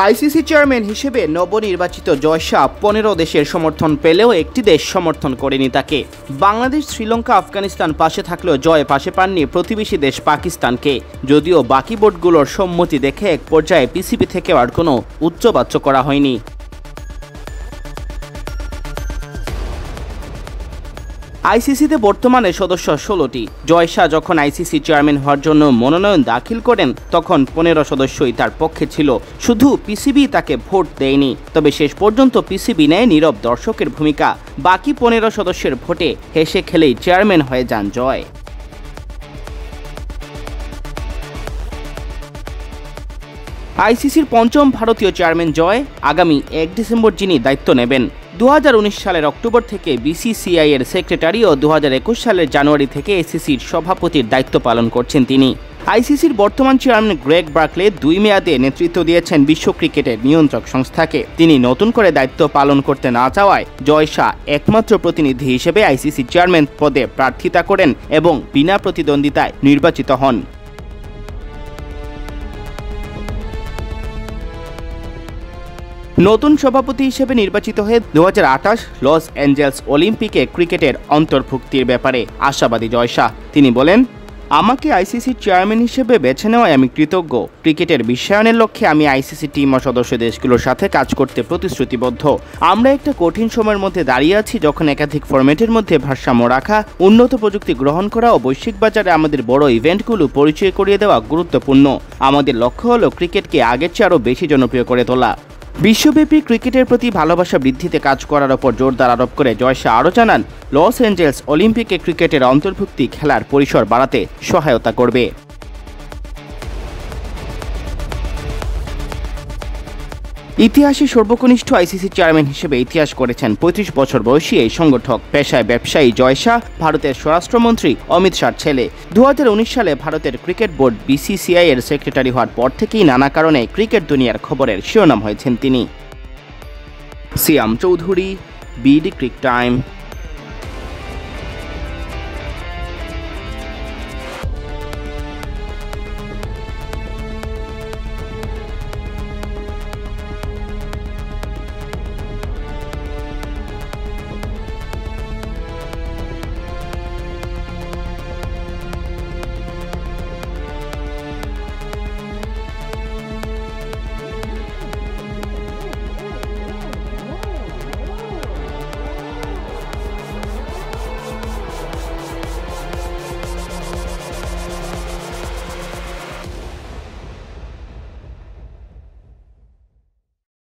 ICC chairman হিসেবে নবনির্বাচিত জয় শাহ 15 দেশের সমর্থন পেলেও একটি দেশ সমর্থন করেনি তাকে। বাংলাদেশ, শ্রীলঙ্কা, আফগানিস্তান পাশে থাকলেও জয় পাশে পাননি প্রতিবেশী দেশ পাকিস্তানকে। যদিও বাকি বোর্ডগুলোর সম্মতি দেখে এক পর্যায়ে পিসিবি থেকে আর কোনো উচ্চবাচ্য করা হয়নি। আইসিসিতে বর্তমানে সদস্য 16টি। জয় শাহ যখন আইসিসি চেয়ারম্যান হওয়ার জন্য মনোনয়ন দাখিল করেন তখন 15 সদস্যই তার পক্ষে ছিল, শুধু পিসিবি তাকে ভোট দেয়নি। তবে শেষ পর্যন্ত পিসিবি নেয় নীরব দর্শকের ভূমিকা। বাকি 15 সদস্যের ভোটে হেসে খেলেই চেয়ারম্যান হয়ে যান জয়। আইসিসির পঞ্চম ভারতীয় চেয়ারম্যান জয়। আগামী 1 ডিসেম্বর যিনি দায়িত্ব নেবেন। 2019 সালের অক্টোবর থেকে বিসিসিআই এর সেক্রেটারি ও 2021 সালের জানুয়ারি থেকে এসিসির সভাপতির দায়িত্ব পালন করছেন তিনি। আইসিসির বর্তমান চেয়ারম্যান গ্রেগ বার্কলে 2 মেয়াদে নেতৃত্ব দিয়েছেন বিশ্ব ক্রিকেটের নিয়ন্ত্রক সংস্থাকে। তিনি নতুন করে দায়িত্ব পালন করতে না চাওয়ায় জয় শাহ একমাত্র প্রতিনিধি হিসেবে আইসিসি চেয়ারম্যান পদে প্রার্থিতা করেন এবং বিনা প্রতিদ্বন্দ্বিতায় নির্বাচিত হন। নতুন সভাপতি হিসেবে নির্বাচিত হয়ে 2028 লস অ্যাঞ্জেলস অলিম্পিকে ক্রিকেটের অন্তর্ভুক্তির ব্যাপারে আশাবাদী জয় শাহ। তিনি বলেন, আমাকে আইসিসি চেয়ারম্যান হিসেবে বেছে নেওয়ায় আমি কৃতজ্ঞ। ক্রিকেটের বিশ্বায়নের লক্ষ্যে আমি আইসিসি টিম ও সদস্য দেশগুলোর সাথে কাজ করতে প্রতিশ্রুতিবদ্ধ। আমরা একটা কঠিন সময়ের মধ্যে দাঁড়িয়ে আছি, যখন একাধিক ফরম্যাটের মধ্যে ভারসাম্য রাখা, উন্নত প্রযুক্তি গ্রহণ করা ও বৈশ্বিক বাজারে আমাদের বড় ইভেন্টগুলো পরিচয় করিয়ে দেওয়া গুরুত্বপূর্ণ। আমাদের লক্ষ্য হলো ক্রিকেটকে আগের চেয়ে আরও বেশি জনপ্রিয় করে তোলা। বিশ্বব্যাপী ক্রিকেটের প্রতি ভালোবাসা বৃদ্ধিতে কাজ করার ওপর জোরদার আরোপ করে জয় শাহ আরও জানান, লস অ্যাঞ্জেলস অলিম্পিকে ক্রিকেটের অন্তর্ভুক্তি খেলার পরিসর বাড়াতে সহায়তা করবে। ইতিহাসে সর্বকনিষ্ঠ আইসিসি চেয়ারম্যান হিসেবে ইতিহাস করেছেন 35 বছর বয়সী এই সংগঠক। পেশায় ব্যবসায়ী জয় শাহ ভারতের স্বরাষ্ট্রমন্ত্রী অমিত শাহর ছেলে। 2019 সালে ভারতের ক্রিকেট বোর্ড বিসিসিআই এর সেক্রেটারি হওয়ার পর থেকেই নানা কারণে ক্রিকেট দুনিয়ার খবরের শিরোনাম হয়েছেন তিনি। সিয়াম চৌধুরী, বিডি ক্রিক টাইম।